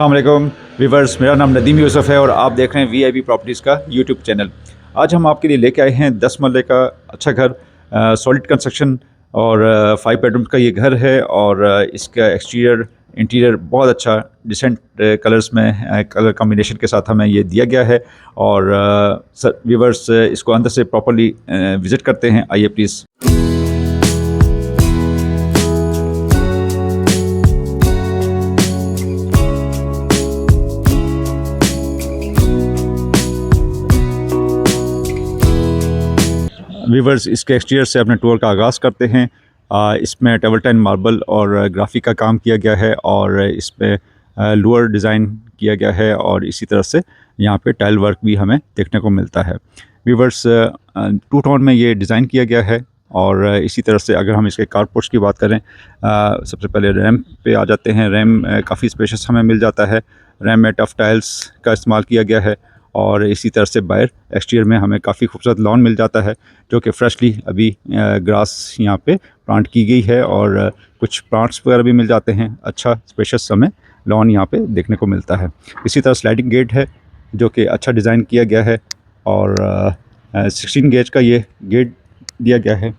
अस्सलाम व्यूवर्स, मेरा नाम नदीम यूसुफ़ है और आप देख रहे हैं वीआईपी प्रॉपर्टीज़ का यूट्यूब चैनल। आज हम आपके लिए लेके आए हैं 10 मरले का अच्छा घर, सॉलिड कंस्ट्रक्शन और 5 बेडरूम का ये घर है। और इसका एक्सटीरियर इंटीरियर बहुत अच्छा डिसेंट कलर्स में कलर कॉम्बिनेशन के साथ हमें ये दिया गया है। और व्यूवर्स, इसको अंदर से प्रॉपर्ली विज़िट करते हैं। आइए प्लीज़। वीवर्स, इसके एक्सटीरियर से अपने टूर का आगाज़ करते हैं। इसमें टेबलटन मार्बल और ग्राफिक का काम किया गया है और इसमें लोअर डिज़ाइन किया गया है और इसी तरह से यहाँ पे टाइल वर्क भी हमें देखने को मिलता है। वीवर्स, टू टोन में ये डिज़ाइन किया गया है। और इसी तरह से अगर हम इसके कारपोर्ट्स की बात करें, सबसे पहले रैम पे आ जाते हैं। रैम काफ़ी स्पेशियस हमें मिल जाता है। रैम में टफ टाइल्स का इस्तेमाल किया गया है और इसी तरह से बाहर एक्सटीरियर में हमें काफ़ी खूबसूरत लॉन मिल जाता है, जो कि फ्रेशली अभी ग्रास यहाँ पे प्लांट की गई है और कुछ प्लांट्स वगैरह भी मिल जाते हैं। अच्छा स्पेशियस हमें लॉन यहाँ पे देखने को मिलता है। इसी तरह स्लाइडिंग गेट है जो कि अच्छा डिज़ाइन किया गया है और 16 गेज का ये गेट दिया गया है।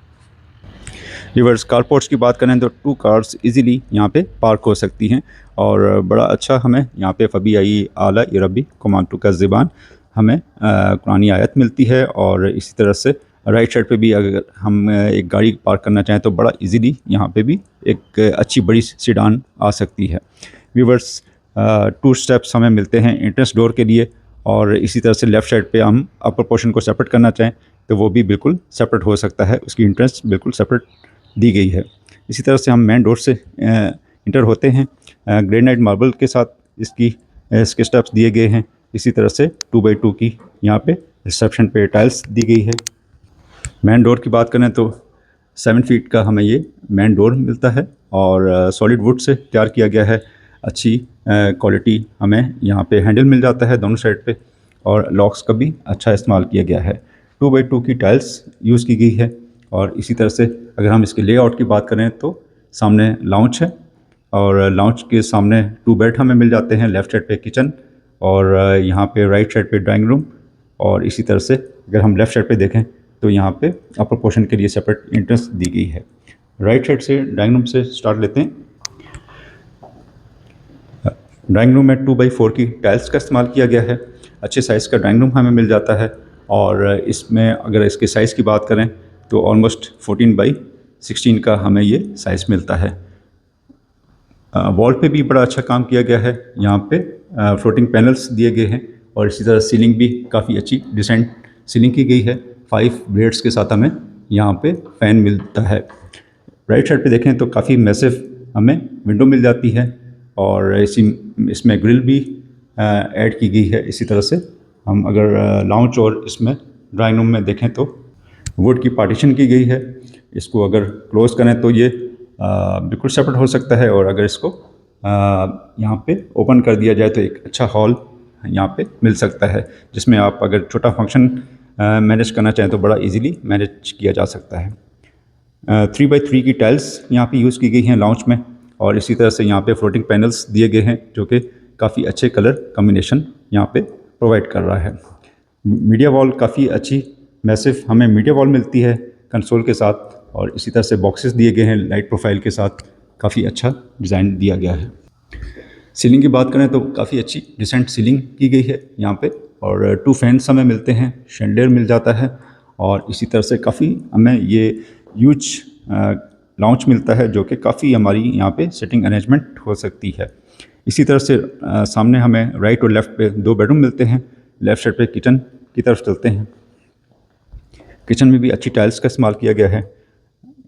रिवर्स कारपोर्ट्स की बात करें तो 2 कार्स इजीली यहाँ पे पार्क हो सकती हैं और बड़ा अच्छा हमें यहाँ पे फबी आई आला रबी कुमांटू का ज़बान हमें कुरानी आयत मिलती है। और इसी तरह से राइट साइड पे भी अगर हम एक गाड़ी पार्क करना चाहें तो बड़ा इजीली यहाँ पे भी एक अच्छी बड़ी सीडान आ सकती है। व्यूवर्स, 2 स्टेप्स हमें मिलते हैं एंट्रेंस डोर के लिए और इसी तरह से लेफ़्ट साइड पे हम अपर पोर्शन को सेपरेट करना चाहें तो वो भी बिल्कुल सेपरेट हो सकता है। उसकी एंट्रेंस बिल्कुल सेपरेट दी गई है। इसी तरह से हम मेन डोर से इंटर होते हैं। ग्रेनाइट मार्बल के साथ इसके स्टेप्स दिए गए हैं। इसी तरह से 2x2 की यहाँ पे रिसेप्शन पे टाइल्स दी गई है। मेन डोर की बात करें तो 7 फीट का हमें ये मेन डोर मिलता है और सॉलिड वुड से तैयार किया गया है। अच्छी क्वालिटी हमें यहाँ पे हैंडल मिल जाता है दोनों साइड पे और लॉक्स का भी अच्छा इस्तेमाल किया गया है। 2x2 की टाइल्स यूज़ की गई है। और इसी तरह से अगर हम इसके लेआउट की बात करें तो सामने लाउंज है और लाउंज के सामने 2 बेड हमें मिल जाते हैं। लेफ़्ट साइड पे किचन और यहाँ पे राइट साइड पे ड्राइंग रूम। और इसी तरह से अगर हम लेफ़्ट साइड पे देखें तो यहाँ पे अपर पोर्शन के लिए सेपरेट एंट्रेंस दी गई है। राइट साइड से ड्राइंग रूम से स्टार्ट लेते हैं। ड्राइंग रूम में 2x4 की टाइल्स का इस्तेमाल किया गया है। अच्छे साइज़ का ड्राइंग रूम हमें मिल जाता है और इसमें अगर इसके साइज़ की बात करें तो ऑलमोस्ट 14x16 का हमें ये साइज़ मिलता है। वॉल पे भी बड़ा अच्छा काम किया गया है। यहाँ पे फ्लोटिंग पैनल्स दिए गए हैं और इसी तरह सीलिंग भी काफ़ी अच्छी डिसेंट सीलिंग की गई है। 5 ब्लेड्स के साथ हमें यहाँ पे फ़ैन मिलता है। राइट साइड पे देखें तो काफ़ी मैसिव हमें विंडो मिल जाती है और इसमें ग्रिल भी ऐड की गई है। इसी तरह से हम अगर लाउंज और इसमें ड्राइंग रूम में देखें तो वुड की पार्टीशन की गई है। इसको अगर क्लोज़ करें तो ये बिल्कुल सेपरेट हो सकता है और अगर इसको यहाँ पे ओपन कर दिया जाए तो एक अच्छा हॉल यहाँ पे मिल सकता है, जिसमें आप अगर छोटा फंक्शन मैनेज करना चाहें तो बड़ा इजीली मैनेज किया जा सकता है। 3x3 की टाइल्स यहाँ पे यूज़ की गई हैं लाउंज में और इसी तरह से यहाँ पे फ्लोटिंग पैनल्स दिए गए हैं जो कि काफ़ी अच्छे कलर कॉम्बिनेशन यहाँ पे प्रोवाइड कर रहा है। मीडिया वॉल काफ़ी अच्छी मैसिव हमें मीडिया वॉल मिलती है कंसोल के साथ और इसी तरह से बॉक्सेस दिए गए हैं लाइट प्रोफाइल के साथ। काफ़ी अच्छा डिज़ाइन दिया गया है। सीलिंग की बात करें तो काफ़ी अच्छी डिसेंट सीलिंग की गई है यहाँ पे और 2 फैंस हमें मिलते हैं, शैंडिलियर मिल जाता है और इसी तरह से काफ़ी हमें ये ह्यूज लाउंज मिलता है जो कि काफ़ी हमारी यहाँ पे सिटिंग अरेंजमेंट हो सकती है। इसी तरह से सामने हमें राइट और लेफ़्ट पे 2 बेडरूम मिलते हैं। लेफ़्ट साइड पे किचन की तरफ चलते हैं। किचन में भी अच्छी टाइल्स का इस्तेमाल किया गया है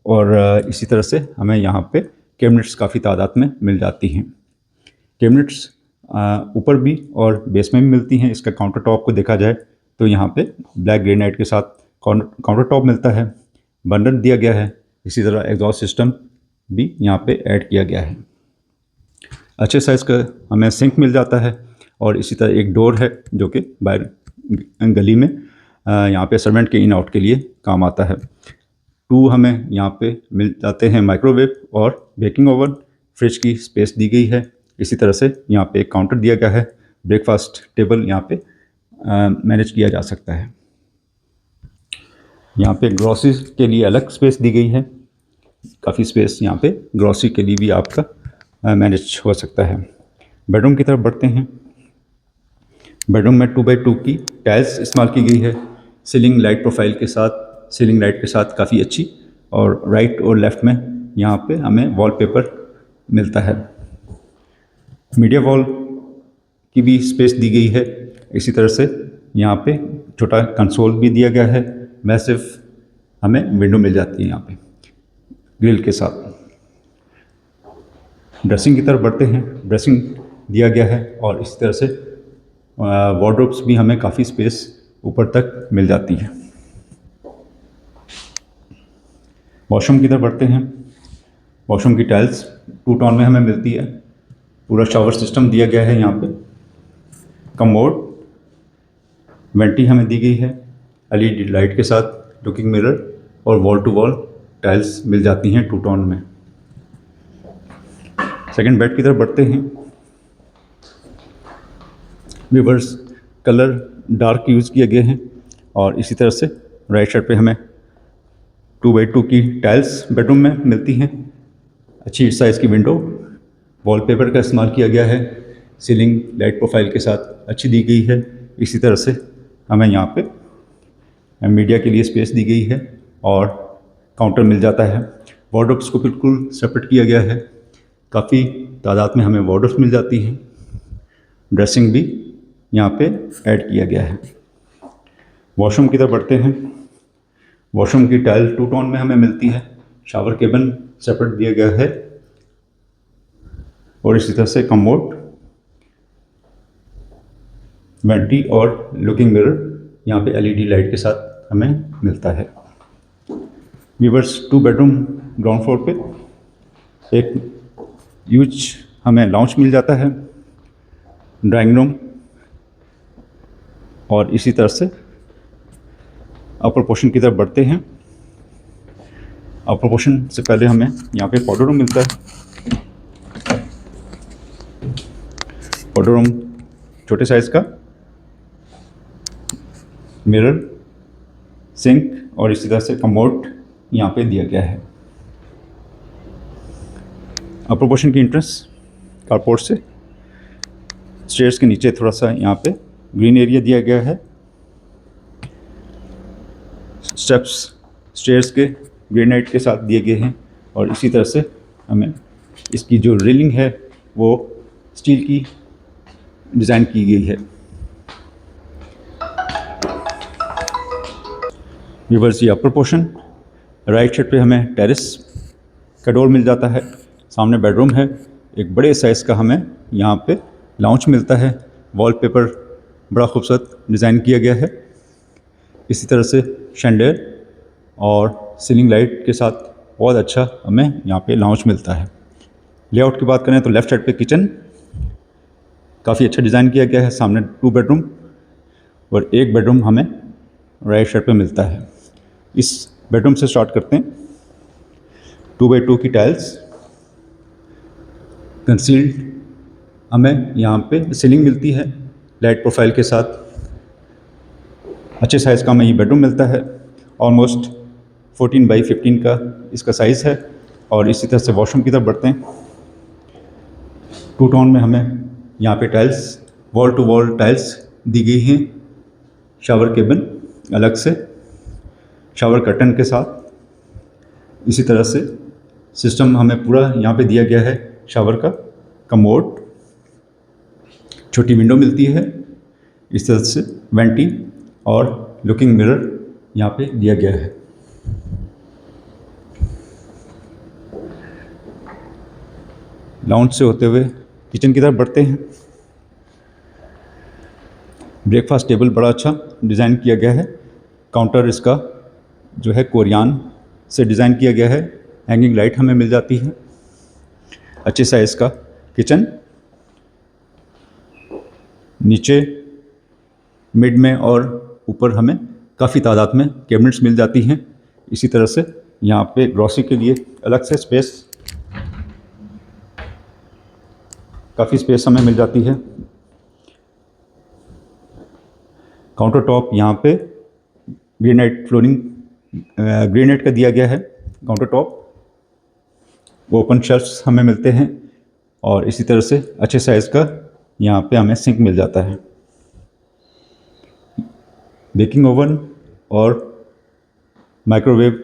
और इसी तरह से हमें यहाँ पे कैबिनेट्स काफ़ी तादाद में मिल जाती हैं। कैबिनेट्स ऊपर भी और बेस में भी मिलती हैं। इसका काउंटर टॉप को देखा जाए तो यहाँ पे ब्लैक ग्रेनाइट के साथ काउंटर टॉप मिलता है, बर्नर दिया गया है। इसी तरह एग्जॉस्ट सिस्टम भी यहाँ पे ऐड किया गया है। अच्छे साइज़ का हमें सिंक मिल जाता है और इसी तरह एक डोर है जो कि बाहर गली में यहाँ पे सर्वेंट के इन आउट के लिए काम आता है। 2 हमें यहाँ पे मिल जाते हैं माइक्रोवेव और बेकिंग ओवन। फ्रिज की स्पेस दी गई है इसी तरह से यहाँ पे एक काउंटर दिया गया है, ब्रेकफास्ट टेबल यहाँ पे मैनेज किया जा सकता है। यहाँ पे ग्रॉसरी के लिए अलग स्पेस दी गई है, काफ़ी स्पेस यहाँ पे ग्रॉसरी के लिए भी आपका मैनेज हो सकता है। बेडरूम की तरफ बढ़ते हैं। बेडरूम में 2x2 की टाइल्स इस्तेमाल की गई है, सीलिंग लाइट प्रोफाइल के साथ, सीलिंग लाइट के साथ काफ़ी अच्छी, और राइट और लेफ़्ट में यहाँ पे हमें वॉलपेपर मिलता है। मीडिया वॉल की भी स्पेस दी गई है। इसी तरह से यहाँ पे छोटा कंसोल भी दिया गया है, मैसिव हमें विंडो मिल जाती है यहाँ पे ग्रिल के साथ। ड्रेसिंग की तरफ बढ़ते हैं। ड्रेसिंग दिया गया है और इसी तरह से वार्डरोब्स भी हमें काफ़ी स्पेस ऊपर तक मिल जाती है। वॉशरूम की तरफ बढ़ते हैं। वॉशरूम की टाइल्स 2 टोन में हमें मिलती है। पूरा शावर सिस्टम दिया गया है यहाँ पे। कमोड, वेंटी हमें दी गई है, एलईडी लाइट के साथ, लुकिंग मिरर और वॉल टू वॉल टाइल्स मिल जाती हैं 2 टोन में। सेकंड बेड की तरफ बढ़ते हैं। रिवर्स कलर डार्क यूज़ किए गए हैं और इसी तरह से राइट साइड पे हमें 2x2 की टाइल्स बेडरूम में मिलती हैं। अच्छी साइज़ की विंडो, वॉलपेपर का इस्तेमाल किया गया है, सीलिंग लाइट प्रोफाइल के साथ अच्छी दी गई है। इसी तरह से हमें यहाँ पे मीडिया के लिए स्पेस दी गई है और काउंटर मिल जाता है। वार्डरोब्स को बिल्कुल सेपरेट किया गया है, काफ़ी तादाद में हमें वार्डरोब्स मिल जाती हैं। ड्रेसिंग भी यहाँ पे ऐड किया गया है। वॉशरूम की तरफ बढ़ते हैं। वॉशरूम की टाइल 2 टोन में हमें मिलती है। शावर केबिन सेपरेट दिया गया है और इसी तरह से कमोड, वेंटी और लुकिंग मिरर यहाँ पे एलईडी लाइट के साथ हमें मिलता है। व्यूअर्स, 2 बेडरूम ग्राउंड फ्लोर पे एक यूज हमें लाउंज मिल जाता है, ड्राइंग रूम, और इसी तरह से अपर पोर्शन की तरफ बढ़ते हैं। अपर पोर्शन से पहले हमें यहाँ पे पाउडर रूम मिलता है। पाउडर रूम छोटे साइज़ का, मिरर, सिंक और इसी तरह से कमोड यहाँ पे दिया गया है। अपर पोर्शन की एंट्रेंस कारपोर्ट से स्टेयर्स के नीचे थोड़ा सा यहाँ पे ग्रीन एरिया दिया गया है। स्टेप्स स्टेयर्स के ग्रेनाइट के साथ दिए गए हैं और इसी तरह से हमें इसकी जो रेलिंग है वो स्टील की डिज़ाइन की गई है। व्यूअर्स, ये अपर पोर्शन, राइट साइड पे हमें टेरेस का डोर मिल जाता है। सामने बेडरूम है, एक बड़े साइज़ का हमें यहाँ पे लाउंज मिलता है। वॉलपेपर बड़ा खूबसूरत डिज़ाइन किया गया है। इसी तरह से शैंडलियर और सीलिंग लाइट के साथ बहुत अच्छा हमें यहाँ पे लाउंज मिलता है। लेआउट की बात करें तो लेफ़्ट साइड पे किचन काफ़ी अच्छा डिज़ाइन किया गया है। सामने 2 बेडरूम और 1 बेडरूम हमें राइट साइड पे मिलता है। इस बेडरूम से स्टार्ट करते हैं। 2x2 की टाइल्स, कंसील्ड हमें यहाँ पे सीलिंग मिलती है लाइट प्रोफाइल के साथ। अच्छे साइज़ का हमें ये बेडरूम मिलता है। ऑलमोस्ट 14x15 का इसका साइज़ है। और इसी तरह से वॉशरूम की तरफ बढ़ते हैं। 2 टोन में हमें यहाँ पे tiles, wall to wall tiles दी गई हैं। शावर केबिन अलग से, शावर कर्टन के साथ। इसी तरह से सिस्टम हमें पूरा यहाँ पे दिया गया है। शावर का कमोड, छोटी विंडो मिलती है। इस तरह से वेंटी और लुकिंग मिरर यहाँ पे दिया गया है। लाउंज से होते हुए किचन की तरफ बढ़ते हैं। ब्रेकफास्ट टेबल बड़ा अच्छा डिज़ाइन किया गया है। काउंटर इसका जो है कोरियान से डिज़ाइन किया गया है। हैंगिंग लाइट हमें मिल जाती है। अच्छे साइज़ का किचन, नीचे, मिड में और ऊपर हमें काफ़ी तादाद में कैबिनेट्स मिल जाती हैं। इसी तरह से यहाँ पे ग्रॉसरी के लिए अलग से स्पेस काफ़ी स्पेस हमें मिल जाती है। काउंटर टॉप यहाँ पे ग्रेनाइट फ्लोरिंग ग्रेनाइट का दिया गया है काउंटर टॉप। ओपन शेल्फ्स हमें मिलते हैं और इसी तरह से अच्छे साइज़ का यहाँ पे हमें सिंक मिल जाता है। बेकिंग ओवन और माइक्रोवेव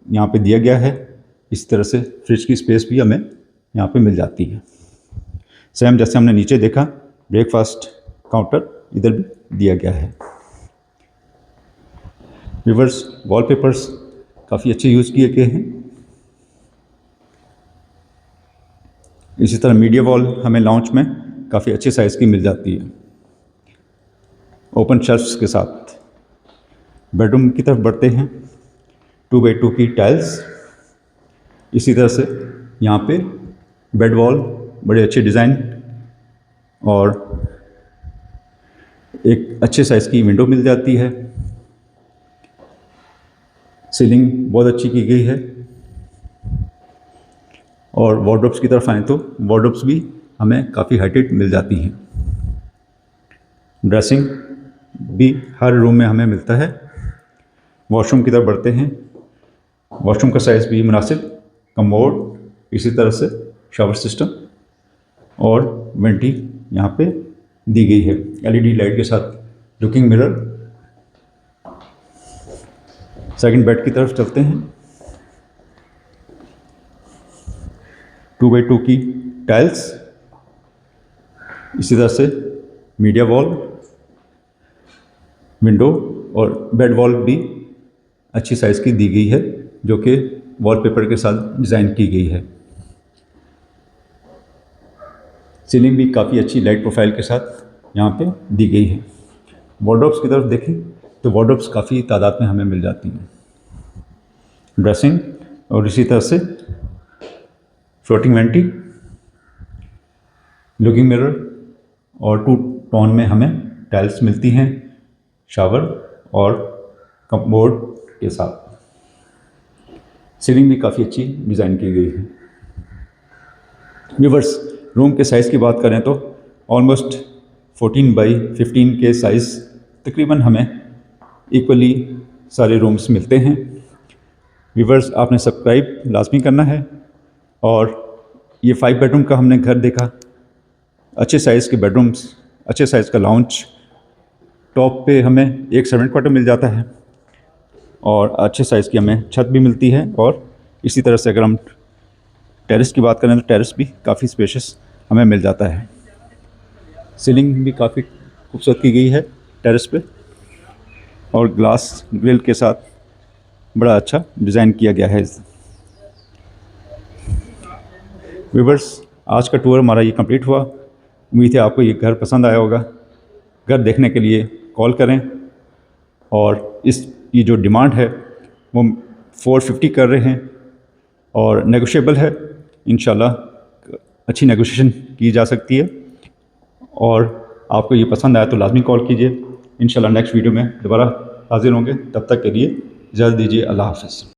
यहाँ पे दिया गया है। इस तरह से फ्रिज की स्पेस भी हमें यहाँ पे मिल जाती है। सेम जैसे हमने नीचे देखा, ब्रेकफास्ट काउंटर इधर भी दिया गया है। रिवर्स वॉलपेपर्स काफ़ी अच्छे यूज़ किए गए हैं। इसी तरह मीडिया वॉल हमें लॉन्च में काफ़ी अच्छे साइज़ की मिल जाती है ओपन शेल्फ्स के साथ। बेडरूम की तरफ बढ़ते हैं। 2x2 की टाइल्स। इसी तरह से यहाँ पे बेड वॉल बड़े अच्छे डिज़ाइन और एक अच्छे साइज़ की विंडो मिल जाती है। सीलिंग बहुत अच्छी की गई है। और वार्डरोब्स की तरफ आएँ तो वार्डरोब्स भी हमें काफ़ी हाइटेड मिल जाती हैं। ड्रेसिंग भी हर रूम में हमें मिलता है। वॉशरूम की तरफ बढ़ते हैं। वॉशरूम का साइज़ भी मुनासिब, कमोड, इसी तरह से शावर सिस्टम और वेंटी यहाँ पे दी गई है एलईडी लाइट के साथ। Looking mirror. सेकंड बेड की तरफ चलते हैं। 2x2 की टाइल्स। इसी तरह से मीडिया वॉल, विंडो और बेड वॉल भी अच्छी साइज़ की दी गई है जो कि वॉलपेपर के साथ डिज़ाइन की गई है। सीलिंग भी काफ़ी अच्छी लाइट प्रोफाइल के साथ यहाँ पे दी गई है। वार्डरोब्स की तरफ देखें तो वार्डरोब्स काफ़ी तादाद में हमें मिल जाती हैं। ड्रेसिंग और इसी तरह से फ्लोटिंग वेंटी, लुकिंग मिरर और 2 टोन में हमें टाइल्स मिलती हैं शावर और कपबोर्ड के साथ। सीलिंग भी काफ़ी अच्छी डिज़ाइन की गई है। व्यूअर्स, रूम के साइज़ की बात करें तो ऑलमोस्ट 14x15 के साइज़ तकरीबन हमें इक्वली सारे रूम्स मिलते हैं। व्यूअर्स, आपने सब्सक्राइब लाजमी करना है। और ये 5 बेडरूम का हमने घर देखा। अच्छे साइज़ के बेडरूम्स, अच्छे साइज़ का लाउंज, टॉप पे हमें एक सर्वेंट क्वार्टर मिल जाता है और अच्छे साइज़ की हमें छत भी मिलती है। और इसी तरह से अगर हम टेरेस की बात करें तो टेरेस भी काफ़ी स्पेशियस हमें मिल जाता है। सीलिंग भी काफ़ी खूबसूरत की गई है टेरेस पे और ग्लास ग्रिल के साथ बड़ा अच्छा डिज़ाइन किया गया है। व्यूअर्स, आज का टूर हमारा ये कंप्लीट हुआ। उम्मीद है आपको ये घर पसंद आया होगा। घर देखने के लिए कॉल करें और इसकी जो डिमांड है वो 450 कर रहे हैं और नेगोशिएबल है। इंशाल्लाह अच्छी नेगोशिएशन की जा सकती है। और आपको ये पसंद आया तो लाजमी कॉल कीजिए। इंशाल्लाह नेक्स्ट वीडियो में दोबारा हाजिर होंगे। तब तक के लिए इजाज़त दीजिए। अल्लाह हाफ़िज़।